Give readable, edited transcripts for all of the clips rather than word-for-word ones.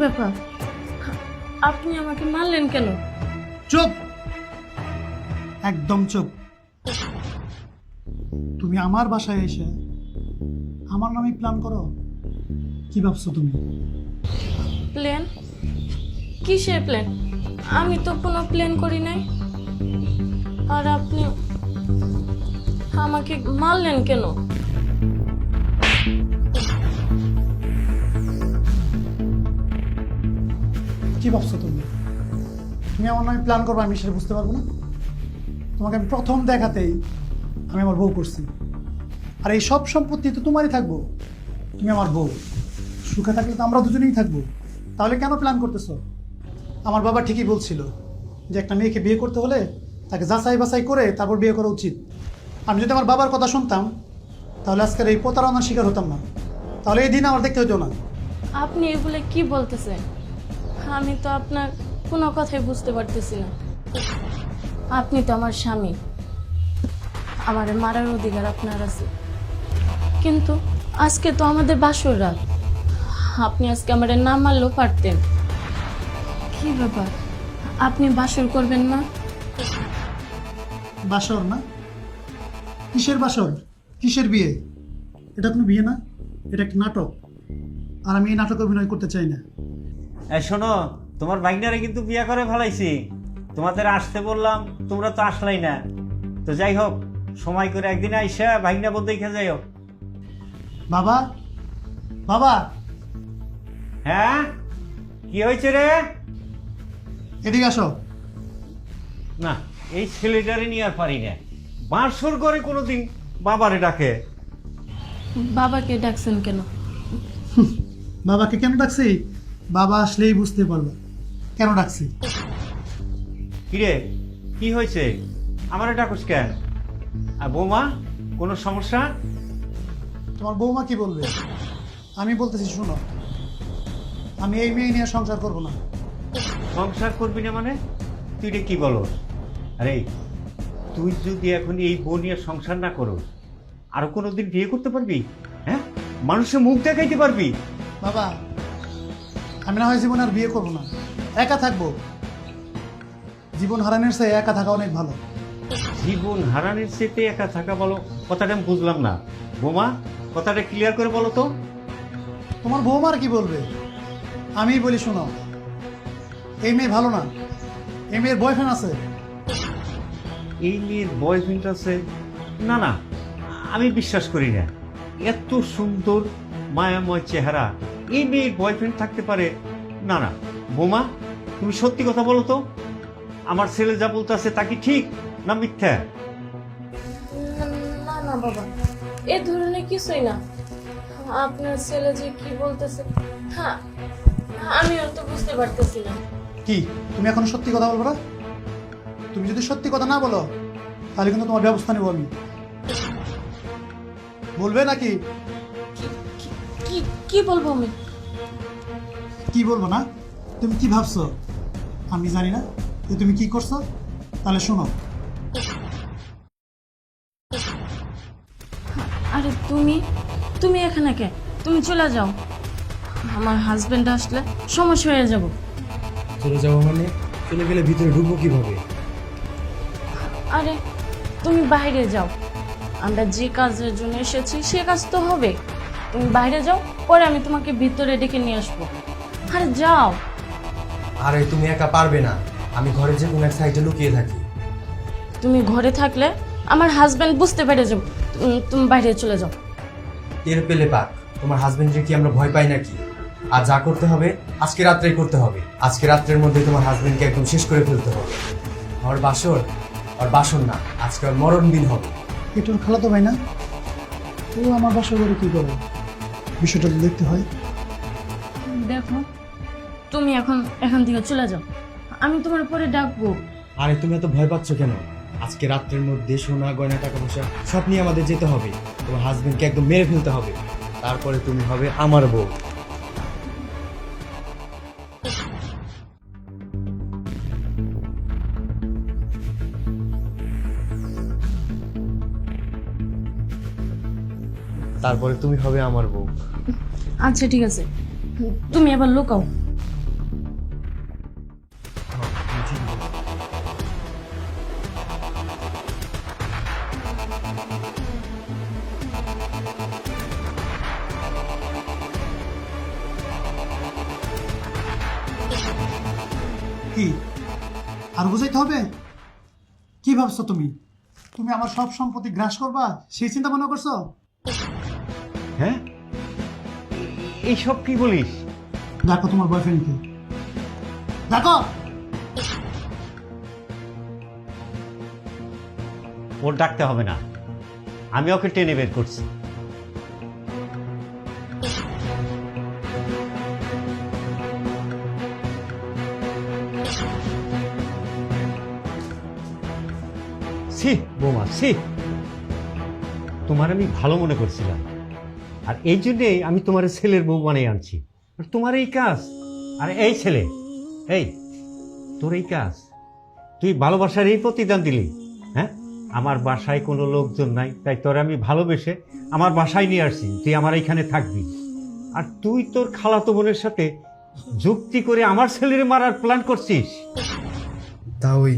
ব্যাপার? আপনি আমাকে মারলেন কেন? চুপ, একদম চুপ। তুমি আমার বাসায় এসে আমার নামে প্ল্যান করো? কি ভাবছো তুমি? প্ল্যান? কিসের প্ল্যান? আমি তো কোনো প্ল্যান করি নাই। আর আপনি আমাকে মারলেন কেন? কি ভাবছো তুমি? তুমি আমার নামে প্ল্যান করবো আমি সেটা বুঝতে পারবো না? তোমাকে আমি প্রথম দেখাতেই আমি আমার বউ করছি, আর এই সব সম্পত্তি তো তোমারই থাকবো। তুমি আমার বউ, সুখে থাকলে তো আমরা দুজনেই থাকবো। তাহলে কেন প্ল্যান করতেছো? আমার বাবা ঠিকই বলছিল যে একটা মেয়েকে বিয়ে করতে হলে তাকে যাচাই বাছাই করে তারপর বিয়ে করা উচিত। আমি যদি আমার বাবার কথা শুনতাম তাহলে আজকের এই প্রতারণার শিকার হতাম না, তাহলে এই দিন আমার দেখতে হতো না। আপনি এগুলো কি বলতেছেন? আমি তো আপনার কোনো কথাই বুঝতে পারতেছি না। আপনি তো আমার স্বামী, আমার মারার অধিকার আপনার আছে। কিন্তু আজকে তো আমাদের বাসর রাত, আপনি আজকে আমার না মারলেও পারতেন। কি ব্যাপার, আপনি বাসর করবেন না? বাসর না? কিসের বাসর? কিসের বিয়ে? এটা কোনো বিয়ে না, এটা একটা নাটক। আর আমি এই নাটকে অভিনয় করতে চাই না। এই শোনো, তোমার ভাগ্নারে কিন্তু বিয়ে করে ফেলাইছি। তোমাদের আসতে বললাম, তোমরা তো আসলাই না। তো যাই হোক, সময় করে একদিন আইসা ভাগ্না বল দেখে যাইও। বাবা, বাবা, হ্যাঁ, কি হয়েছে রে? এদিকে আসো। না, এই ছেলেটারে নিয়ে আর পারি না। বাঁশর করে কোনোদিন বাবারে ডাকে। বাবাকে ডাকছেন কেন? বাবাকে কেন ডাকছি? বাবা আসলেই বুঝতে পারবে কেন ডাকছি। কিরে, কি হয়েছে? আমারে ডাকুস কেন? আর বৌমা, কোনো সমস্যা? তোমার বৌমা কি বলবে? আমি বলতেছি শোনো, আমি এই মেয়ে নিয়ে সংসার করব না। সংসার করবি না মানে? তুই রে কি বলো? আরে, তুই যদি এখন এই বউ নিয়ে সংসার না করস, আরো কোনোদিন বিয়ে করতে পারবি? হ্যাঁ, মানুষের মুখ দেখাইতে পারবি? বাবা, আমি না হয় জীবন আর বিয়ে করব না, একা থাকবো। জীবন হারানোর চেয়ে একা থাকা অনেক ভালো। জীবন হারানোর চেয়ে একা থাকা বলো, কথাটা আমি বুঝলাম না। বোমা, কথাটা ক্লিয়ার করে বলো তো। তোমার বৌমার কি বলবে? আমি বলি শোনো, এই মেয়ে ভালো না, এই মেয়ের বয়ফ্রেন্ড আছে। এই মেয়ের বয়ফ্রেন্ড আছে? না না, আমি বিশ্বাস করি না। এত সুন্দর মায়াময় চেহারা, এই মেয়ের বয়ফ্রেন্ড থাকতে পারে? না না, বোমা, তুমি সত্যি কথা বলো তো। আমার ছেলে যা বলতেছে তা কি ঠিক না মিথ্যা? না না বাবা, এ ধরনের কিছুই না। আপনার ছেলে যে কি বলতেছে, হ্যাঁ, আমিও তো বুঝতে পারতেছি না। কি তুমি এখন সত্যি কথা বলবো না? তুমি যদি সত্যি কথা না বলো তাহলে কিন্তু তোমার ব্যবস্থা নেবো আমি। বলবে নাকি? কি কি বলবো আমি? কি বলবো না? তুমি কি ভাবছো আমি জানি না যে তুমি কি করছো? তাহলে শোনো, আরে তুমি তুমি এখানে কে? তুমি চলে যাও, আমার হাজবেন্ড আসলে সমস্যা হয়ে যাব। চলে যাবো মানে? চলে গেলে ভিতরে ঢুকবো কিভাবে? আরে তুমি বাইরে যাও, আমরা যে কাজের জন্য এসেছি সে কাজ তো হবে। তুমি বাইরে যাও, পরে আমি তোমাকে ভিতরে ডেকে নিয়ে আসবো। আরে যাও। আরে তুমি একা পারবে না, আমি ঘরে যে কোনো এক সাইডে লুকিয়ে থাকি। তুমি ঘরে থাকলে আমার হাজবেন্ড বুঝতে পেরে যাবো। তুমি বাইরে চলে যাও। টের পেলে পাক, তোমার হাজবেন্ডের কি আমরা ভয় পাই নাকি? আর যা করতে হবে আজকে রাত্রেই করতে হবে। আজকে রাত্রের মধ্যে তোমার হাজবেন্ডকে একদম শেষ করে ফেলতে হবে। আর বাসর, আর বাসর না, আজকে আর মরণ দিন হবে। এটার খালাতো ভাই না? ও আমার বাসা করে কি করে? বিষয়টা তো দেখতে হয়। দেখো, তুমি এখান থেকে চলে যাও, আমি তোমার পরে ডাকবো। আরে তুমি এত ভয় পাচ্ছ কেন? আজকে রাত্রের মধ্যে সোনা গয়না টাকা পয়সা সব নিয়ে আমাদের যেতে হবে। তোমার হাজবেন্ডকে একদম মেরে ফেলতে হবে, তারপরে তুমি হবে আমার বউ। তারপরে তুমি হবে আমার বউ। আচ্ছা ঠিক আছে, তুমি এবার লুকাও। কি আর বুঝাইতে হবে? কি ভাবছো তুমি? তুমি আমার সব সম্পত্তি গ্রাস করবা সেই চিন্তা ভাবনা করছো? হ্যাঁ, এইসব কি বলিস? দেখো তোমার বয়ফ্রেন্ডকে, দেখো। ওর ডাকতে হবে না, আমি ওকে টেনে বের করছি। ছি বৌমা, ছি, তোমার আমি ভালো মনে করছিলাম, আর এই জন্যেই আমি তোমার ছেলের বউ বানিয়ে আনছি। আর তোমার এই কাজ, আর এই ছেলে, এই তোর এই কাজ, তুই ভালোবাসার এই প্রতিদান দিলি। হ্যাঁ, আমার বাসায় কোনো লোকজন নাই, তাই তোর আমি ভালোবেসে আমার বাসায় নিয়ে আসছি, তুই আমার এইখানে থাকবি। আর তুই তোর খালাতো বোনের সাথে যুক্তি করে আমার ছেলের মারার প্ল্যান করছিস। তাওই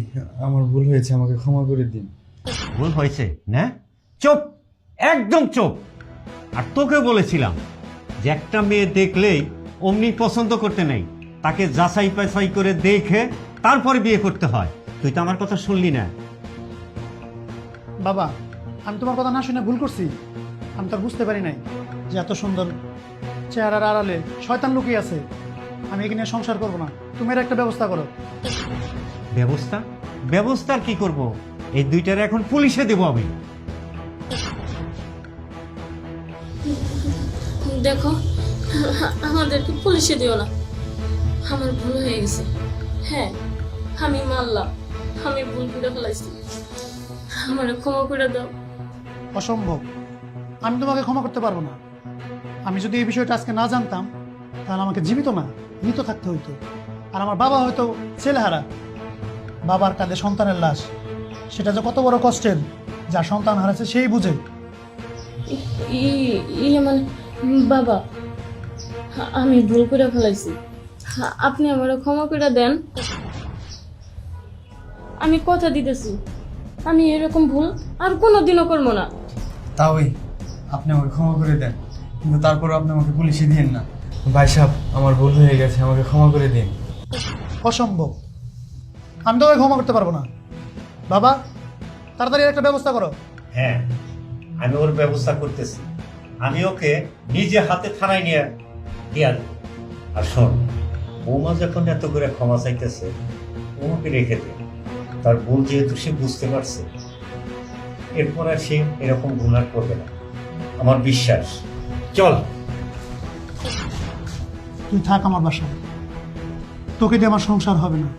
আমার ভুল হয়েছে, আমাকে ক্ষমা করে দিন। ভুল হয়েছে না? চুপ, একদম চুপ। আর তোকে বলেছিলাম যে একটা মেয়ে দেখলেই অমনি পছন্দ করতে নেই, তাকে যাচাই বাছাই করে দেখে তারপরে বিয়ে করতে হয়। তুই তো আমার কথা শুনলি না। বাবা, আমি তোমার কথা না শুনে ভুল করছি। আমি তো আর বুঝতে পারি নাই যে এত সুন্দর চেহারার আড়ালে শয়তান লুকিয়ে আছে। আমি এখানে সংসার করবো না, তুমি এর একটা ব্যবস্থা করো। ব্যবস্থা? ব্যবস্থা আর কি করব? এই দুইটার এখন পুলিশে দেবো আমি। দেখো, আমাদেরকে পুলিশে দিও না, আমার ভুল হয়ে গেছে। হ্যাঁ, আমি মানলাম, আমি ভুল করে ফেলাইছি, আমার ক্ষমা করে দাও। অসম্ভব, আমি তোমাকে ক্ষমা করতে পারবো না। আমি যদি এই বিষয়টা আজকে না জানতাম তাহলে আমাকে জীবিত না মৃত থাকতে হইতো। আর আমার বাবা হয়তো ছেলেহারা। বাবার কাঁধে সন্তানের লাশ, সেটা যে কত বড় কষ্টের, যার সন্তান হারাচ্ছে সেই বুঝে। মানে বাবা, আমি ভুল করে ফেলাইছি, আপনি আমার ক্ষমা করে দেন। আমি কথা দিতেছি, আমি এরকম ভুল আর কোনোদিনও করবো না। তাওই আপনি আমাকে ক্ষমা করে দেন, কিন্তু তারপরও আপনি আমাকে পুলিশে দিন না। ভাই সাহেব, আমার ভুল হয়ে গেছে, আমাকে ক্ষমা করে দিন। অসম্ভব, আমি তোকে ক্ষমা করতে পারবো না। বাবা, তাড়াতাড়ি একটা ব্যবস্থা করো। হ্যাঁ, আমি ওর ব্যবস্থা করতেছি। আমি ওকে নিজে হাতে থানায় নিয়ে দিয়া দেবো। আর শোন, বৌমা যখন এত করে ক্ষমা চাইতেছে, ওকে রেখে দে। তার ভুল যেহেতু সে বুঝতে পারছে, এরপর আর সে এরকম ভুল আর করবে না, আমার বিশ্বাস। চল। তুই থাক আমার বাসায়, তোকে দিয়ে আমার সংসার হবে না।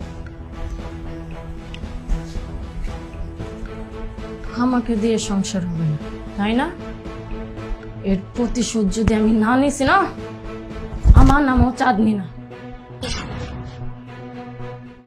আমাকে দিয়ে সংসার হবে না, তাই না? এর প্রতিশোধ যদি আমি না নিছি না, আমার নামও চাঁদনি না।